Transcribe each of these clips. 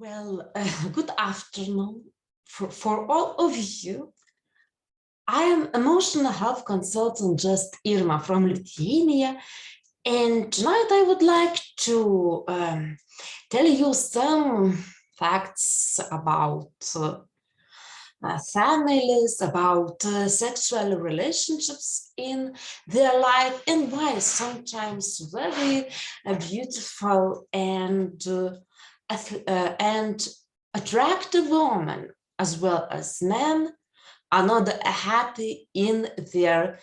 Good afternoon for all of you. I am emotional health consultant Just Irma from Lithuania, and tonight I would like to tell you some facts about families, about sexual relationships in their life, and why sometimes very beautiful and attractive women as well as men are not happy in their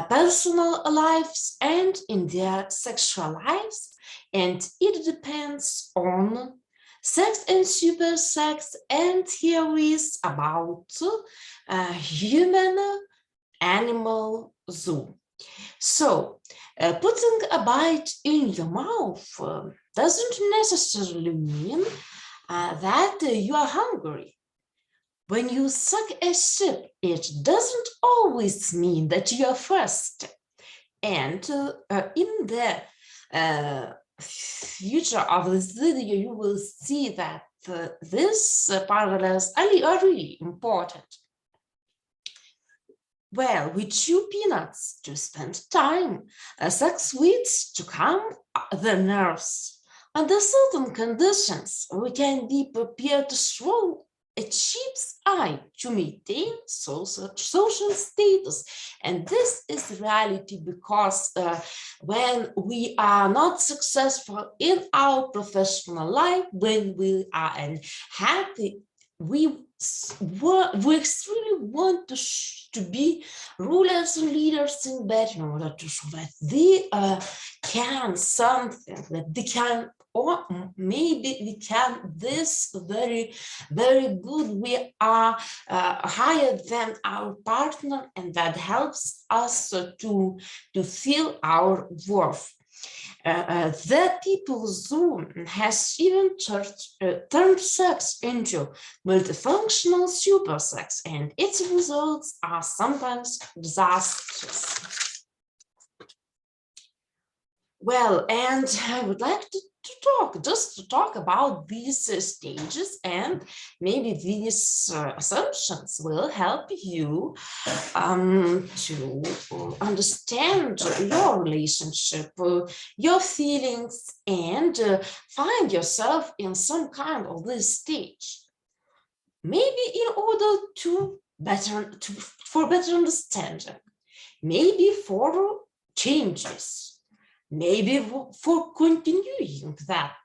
personal lives and in their sexual lives, and it depends on sex and super sex and theories about human animal zoo. So putting a bite in your mouth doesn't necessarily mean that you are hungry. When you suck a sip, it doesn't always mean that you are thirsty. And in the future of this video, you will see that these parallels are really important. Well, we chew peanuts to spend time, suck sweets to calm the nerves. Under certain conditions, we can be prepared to throw a sheep's eye to maintain social status. And this is reality because when we are not successful in our professional life, when we are unhappy, we extremely want to be rulers and leaders in bed in order to show that they can something, that they can, or maybe we can this very, very good. We are higher than our partner, and that helps us to feel our worth. The People's Zoo has even turned sex into multifunctional super sex, and its results are sometimes disastrous. Well, and I would like to talk about these stages, and maybe these assumptions will help you to understand your relationship, your feelings, and find yourself in some kind of this stage. Maybe in order for better understanding, maybe for changes, maybe for continuing that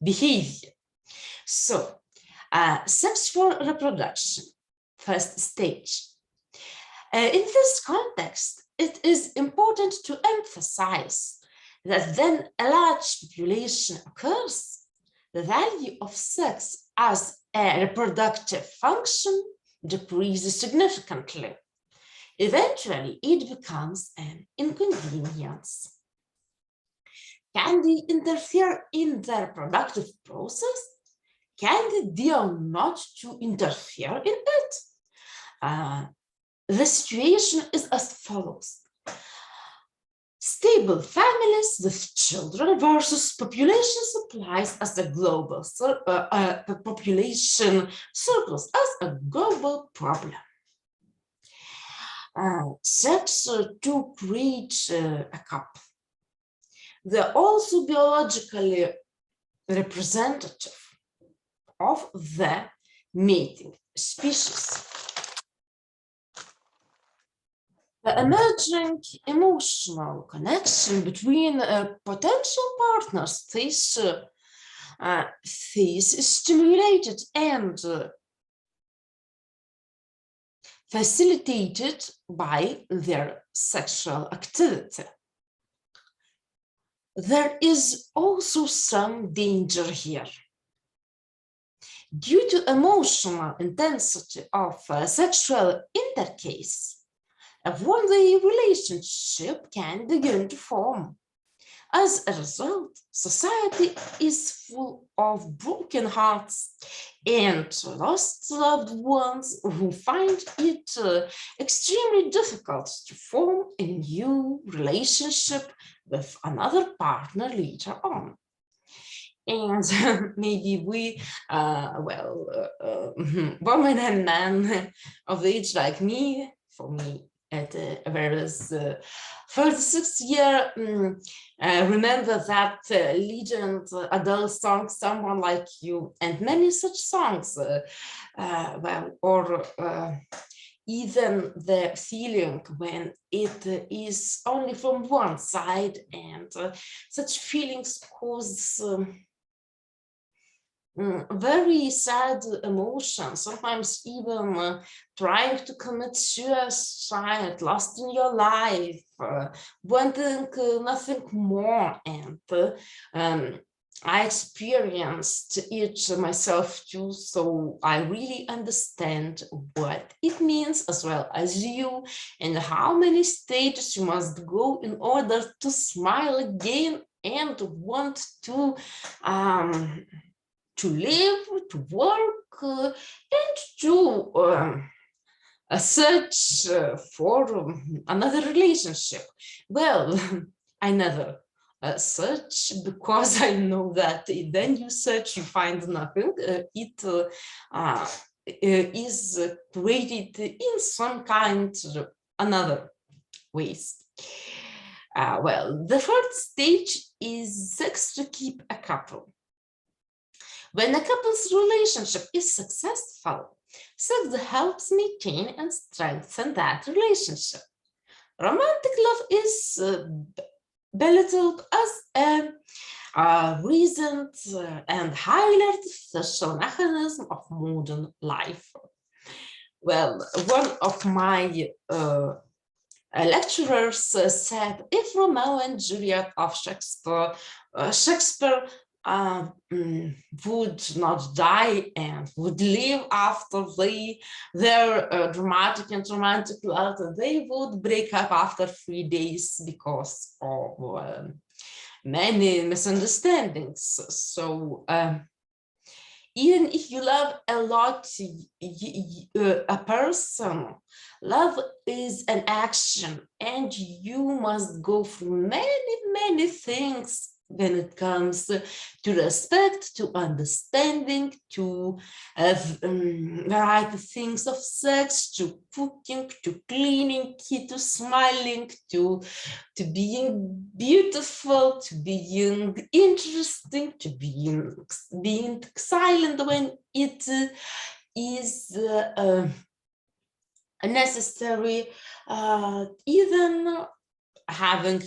behavior. So, sex for reproduction, first stage. In this context, it is important to emphasize that when a large population occurs, the value of sex as a reproductive function decreases significantly. Eventually, it becomes an inconvenience. Can they interfere in the reproductive process? Can they dare not to interfere in it? The situation is as follows. Stable families with children versus population supplies as a global population surplus as a global problem. Sex to create a couple. They're also biologically representative of the mating species. The emerging emotional connection between potential partners is stimulated and facilitated by their sexual activity. There is also some danger here. Due to emotional intensity of sexual intercourse, a one-way relationship can begin to form. As a result, society is full of broken hearts and lost loved ones who find it extremely difficult to form a new relationship with another partner later on. And maybe we, women and men of age like me, for me, at various 36th year, remember that legend, adult song, Someone Like You, and many such songs, even the feeling when it is only from one side, and such feelings cause very sad emotions, sometimes even trying to commit suicide, lost in your life, wanting nothing more. And I experienced it myself too, so I really understand what it means as well as you, and how many stages you must go in order to smile again and want to live, to work, and to search for another relationship. Well, I never search, because I know that then you search, you find nothing. It is created in some kind of another ways. Well, the third stage is sex to keep a couple. When a couple's relationship is successful, sex helps maintain and strengthen that relationship. Romantic love is belittled as a recent and highly artificial mechanism of modern life. Well, one of my lecturers said, if Romeo and Juliet of Shakespeare would not die and would live after their dramatic and romantic love, they would break up after 3 days because of many misunderstandings. So even if you love a lot a person, love is an action, and you must go through many things when it comes to respect, to understanding, to variety things of sex, to cooking, to cleaning, to smiling, to being beautiful, to being interesting, to being silent when it is necessary, even having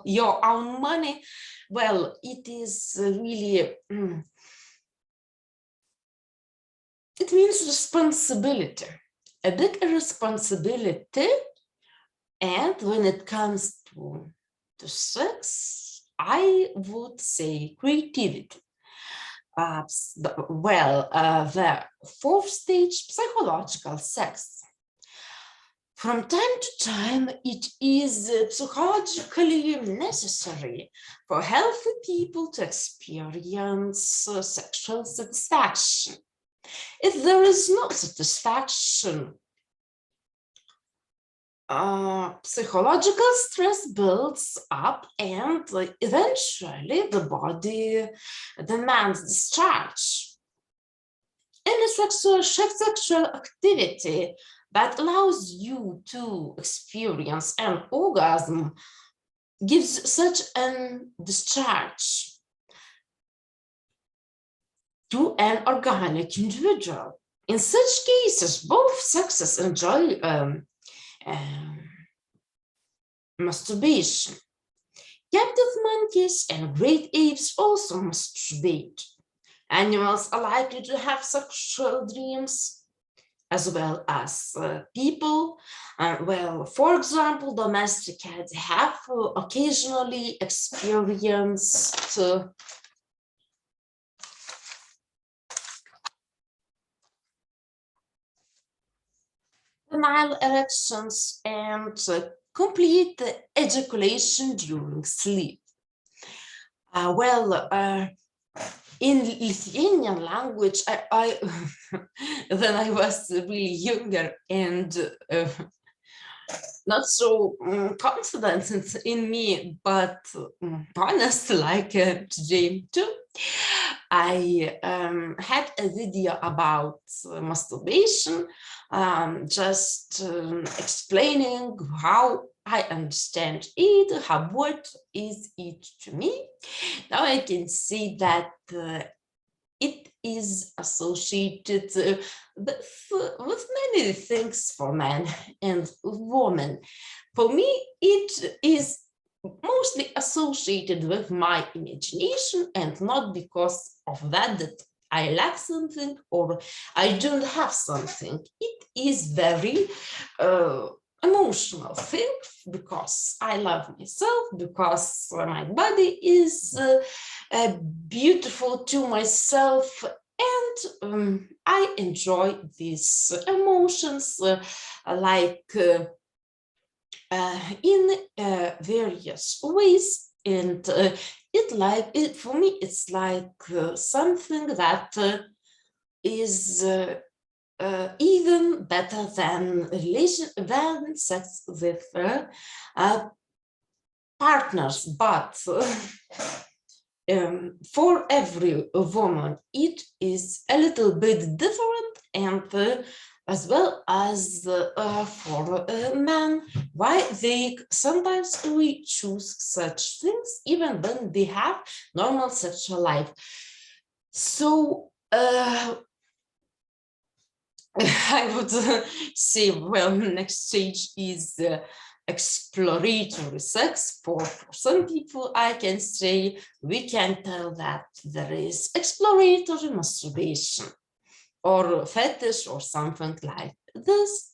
your own money. Well, it is really, it means responsibility, a big responsibility. And when it comes to sex, I would say creativity. The fourth stage, psychological sex. From time to time, it is psychologically necessary for healthy people to experience sexual satisfaction. If there is no satisfaction, psychological stress builds up, and eventually the body demands discharge. Any sexual activity that allows you to experience an orgasm gives such an discharge to an organic individual. In such cases, both sexes enjoy masturbation. Captive monkeys and great apes also masturbate. Animals are likely to have sexual dreams, as well as people. For example, domestic cats have occasionally experienced penile erections and complete ejaculation during sleep. In Lithuanian language, I when I was really younger and not so confident in me, but honest like today too, I had a video about masturbation, just explaining how I understand it, what is it to me. Now I can see that it is associated with many things for men and women. For me, it is mostly associated with my imagination, and not because of that I lack something or I don't have something. It is very emotional thing, because I love myself, because my body is beautiful to myself, and I enjoy these emotions like in various ways, and it for me it's like something that is even better than sex with partners, but for every woman it is a little bit different, and as well as for men, why they sometimes we choose such things even when they have normal sexual life. So I would say, well, next stage is exploratory sex. For some people, I can say we can tell that there is exploratory masturbation or fetish or something like this.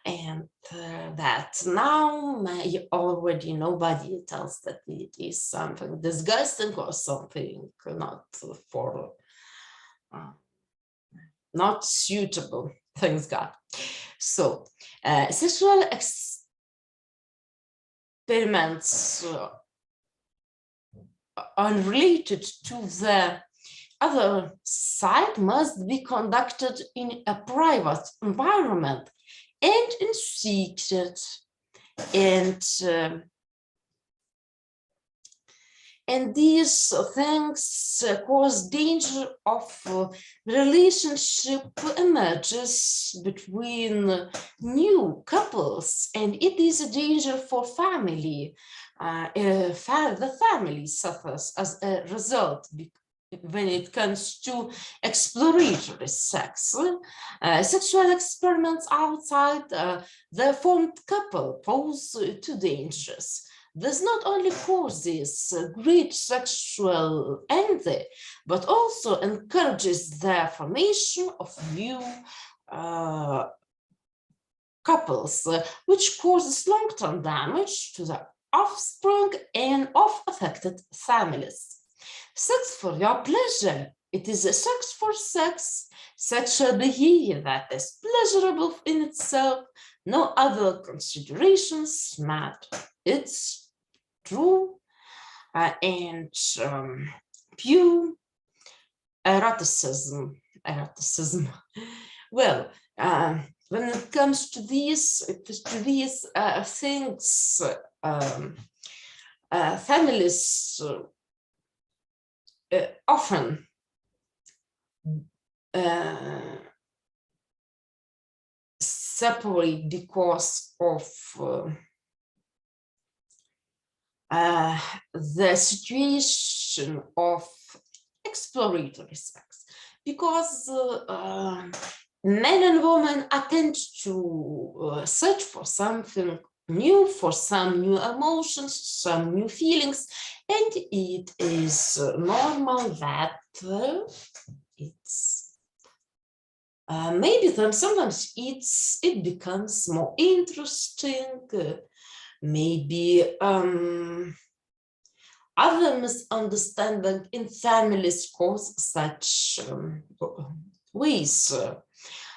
And that now already nobody tells that it is something disgusting or something not for not suitable, thanks God. So sexual experiments unrelated to the other side must be conducted in a private environment and in secret, and these things cause danger of relationship emerges between new couples, and it is a danger for family. The family suffers as a result when it comes to exploratory sex. Sexual experiments outside the formed couple pose two dangers. This not only causes great sexual envy, but also encourages the formation of new couples, which causes long-term damage to the offspring and of affected families. Sex for your pleasure. It is a sex for sex, sexual behavior that is pleasurable in itself. No other considerations matter. It's true and pure eroticism. Well, when it comes to these things, families often separate because of the situation of exploratory sex, because men and women attend to search for something new, for some new emotions, some new feelings, and it is normal that it's maybe then sometimes it becomes more interesting. Maybe other misunderstanding in families cause such ways.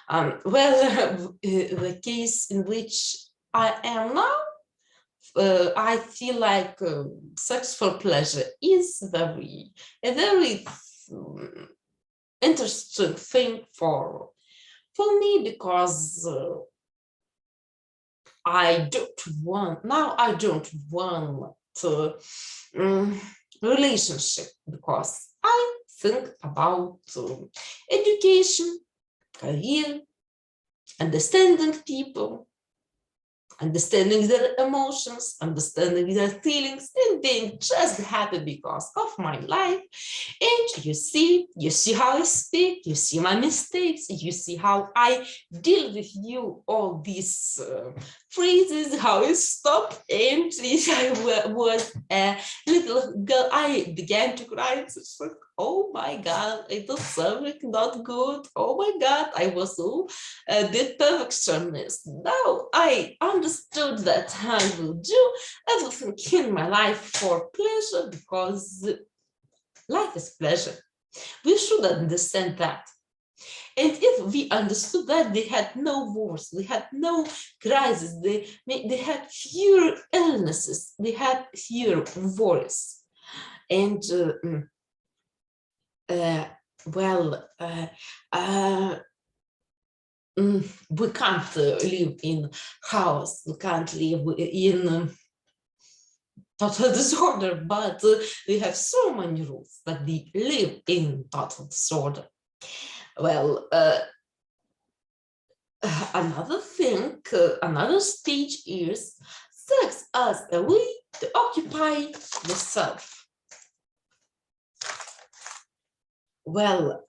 Well, the case in which I am now, I feel like sex for pleasure is a very interesting thing for me, because I don't want relationship, because I think about education, career, understanding people, understanding their emotions, understanding their feelings, and being just happy because of my life. And you see how I speak, you see my mistakes, you see how I deal with you, all these phrases, how I stop. And if I was a little girl, I began to cry. It's like, oh my God, I did something not good. Oh my God, I was so the perfectionist. Now I understood that I will do everything in my life for pleasure because life is pleasure. We should understand that. And if we understood that, they had no wars, they had no crises, they had fewer illnesses, they had fewer worries. And well, we can't live in chaos, we can't live in total disorder, but we have so many rules that we live in total disorder. Well, another thing, another stage is sex as a way to occupy the self. Well,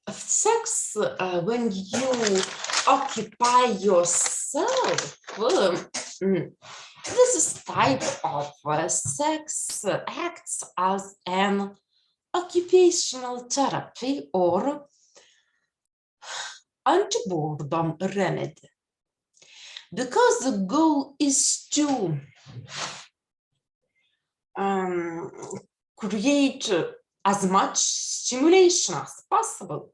sex, when you occupy yourself, this type of sex acts as an occupational therapy or anti-boredom remedy, because the goal is to create as much stimulation as possible.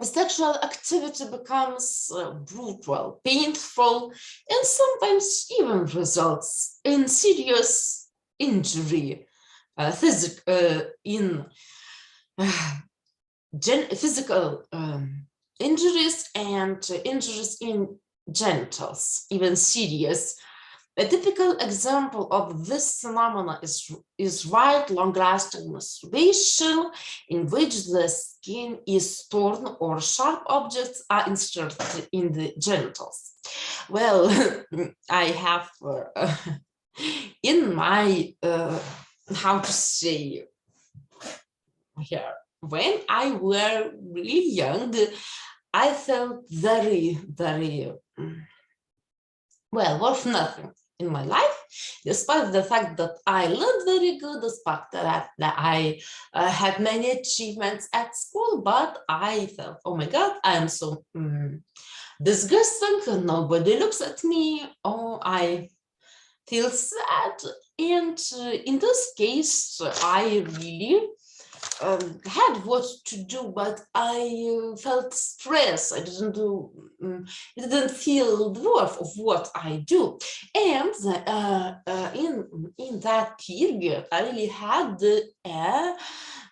Sexual activity becomes brutal, painful, and sometimes even results in serious injury, physical injuries and injuries in genitals, even serious. A typical example of this phenomenon is right long-lasting masturbation, in which the skin is torn or sharp objects are inserted in the genitals. Well, I have in my, how to say, here, when I were really young, I felt very, very, well, worth nothing in my life, despite the fact that I learned very good, despite that I had many achievements at school, but I felt, oh my God, I am so disgusting, nobody looks at me, oh, I feel sad. And in this case, I really had what to do, but I felt stress. I didn't do, it didn't feel the worth of what I do. And in that period, I really had a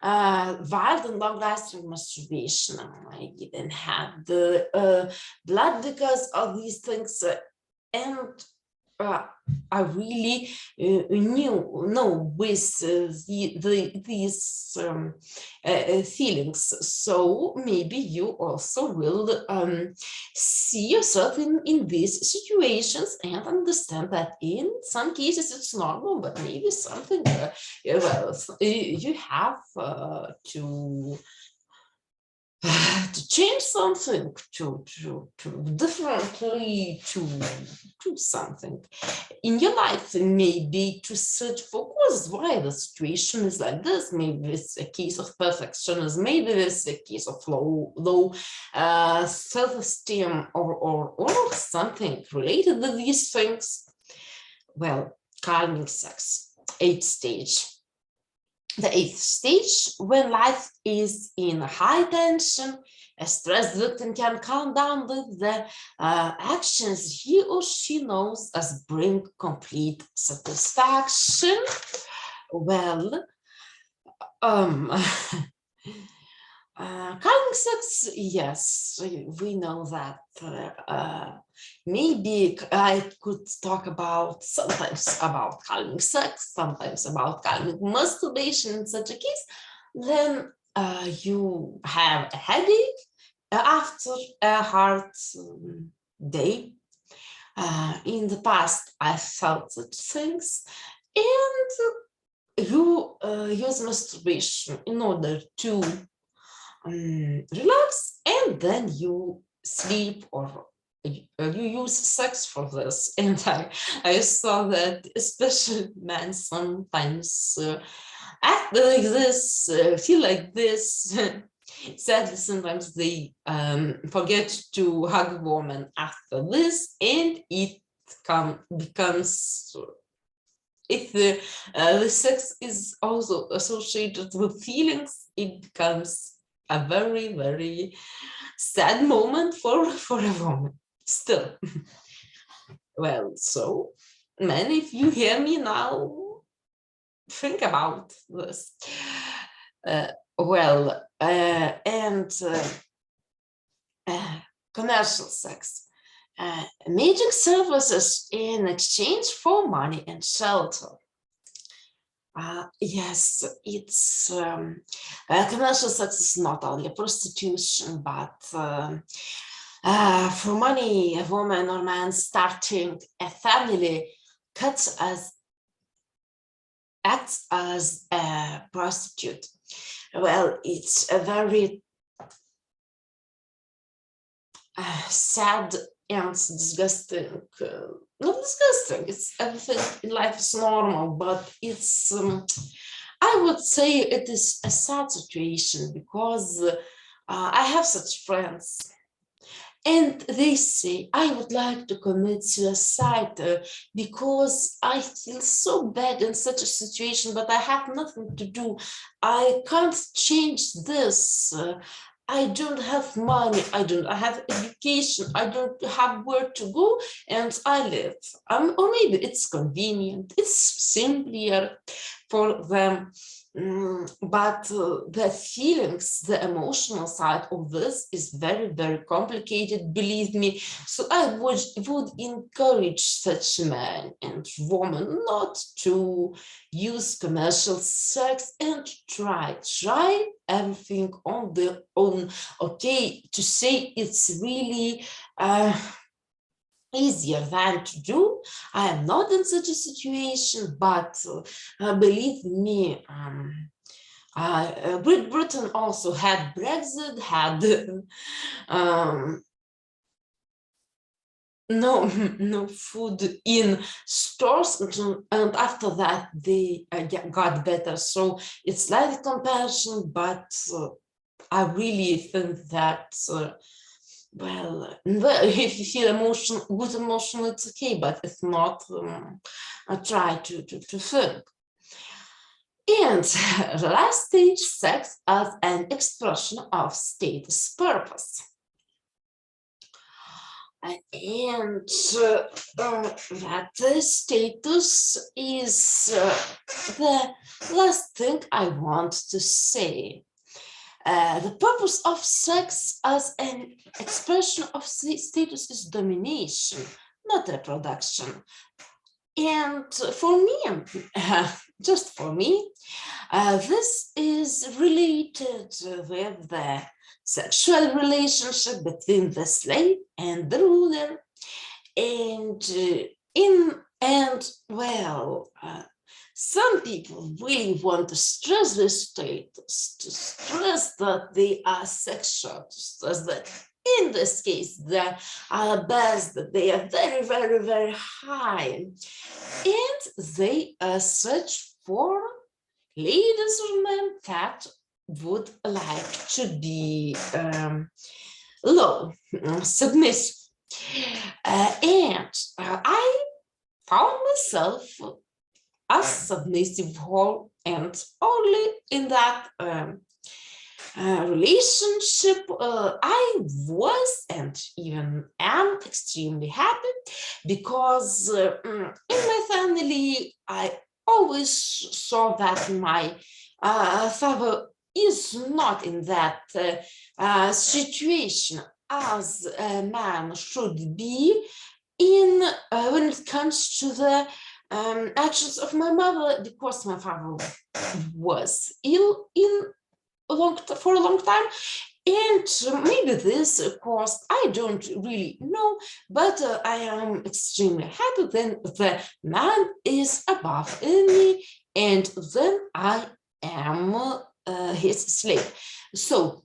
wild and long-lasting masturbation. I even had the blood because of these things, and I really know with these feelings. So maybe you also will see yourself in these situations and understand that in some cases it's normal, but maybe something well, you have to change something, to differently to do something in your life, maybe to search for causes why the situation is like this. Maybe it's a case of perfectionism, maybe it's a case of low self-esteem, or something related to these things. Well, calming sex, 8th stage. The 8th stage, when life is in high tension, a stressed victim can calm down with the actions he or she knows as bring complete satisfaction. Well, Calming sex, yes, we know that. Maybe I could talk about sometimes about calming sex, sometimes about calming masturbation in such a case. Then you have a headache after a hard day. In the past, I felt such things, and you use masturbation in order to relax, and then you sleep, or you use sex for this. And I saw that especially men sometimes act like this, feel like this. Sadly, sometimes they forget to hug woman after this, and it becomes, if the sex is also associated with feelings, it becomes a very, very sad moment for a woman still. Well, so man, if you hear me now, think about this. Commercial sex, making services in exchange for money and shelter. Yes, it's commercial sex is not only prostitution, but for money, a woman or man starting a family acts as a prostitute. Well, it's a very sad and disgusting. Not disgusting, it's everything in life is normal, but it's I would say it is a sad situation, because I have such friends, and they say, I would like to commit suicide because I feel so bad in such a situation, but I have nothing to do. I can't change this. I don't have money, I don't have education, I don't have where to go, and I live. Or maybe it's convenient, it's simpler for them. But the feelings, the emotional side of this is very, very complicated, believe me. So I would encourage such men and women not to use commercial sex, and try everything on their own. Okay, to say it's really easier than to do. I am not in such a situation, but believe me, Great Britain also had Brexit, had no food in stores, and after that they got better. So it's like a comparison, but I really think that well, if you feel good emotion, it's okay, but if not, I try to think. And the last stage, sex as an expression of status purpose. And that status is the last thing I want to say. The purpose of sex as an expression of status is domination, not reproduction. And for me, just for me, this is related with the sexual relationship between the slave and the ruler. Some people really want to stress this status, to stress that they are sexual, to stress that in this case they are best, that they are very, very, very high, and they search for ladies or men that would like to be low, submissive. I found myself as submissive whole, and only in that relationship I was and even am extremely happy, because in my family I always saw that my father is not in that situation as a man should be in when it comes to the actions of my mother, because my father was ill for a long time, and maybe this caused, I don't really know, but I am extremely happy then the man is above me, and then I am his slave. So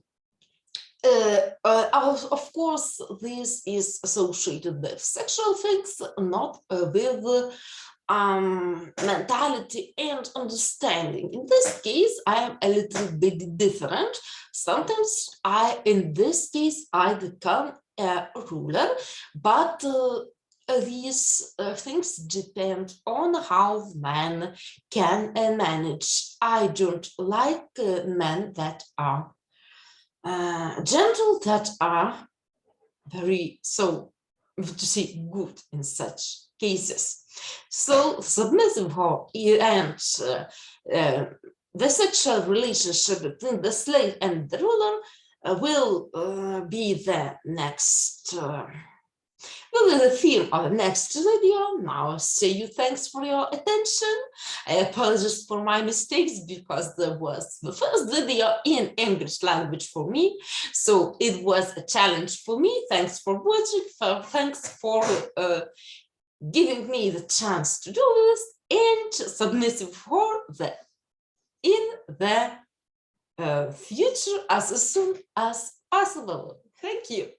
of course, this is associated with sexual things, not with mentality and understanding. In this case, I am a little bit different. Sometimes in this case, I become a ruler, but these things depend on how man can manage. I don't like men that are gentle, that are very to say good in such cases. So submissive and the sexual relationship between the slave and the ruler will be the next the theme of the next video. Now I say you thanks for your attention. I apologize for my mistakes because there was the first video in English language for me, so it was a challenge for me. Thanks for watching. Thanks for giving me the chance to do this, and submissive for the in the future as soon as possible. Thank you.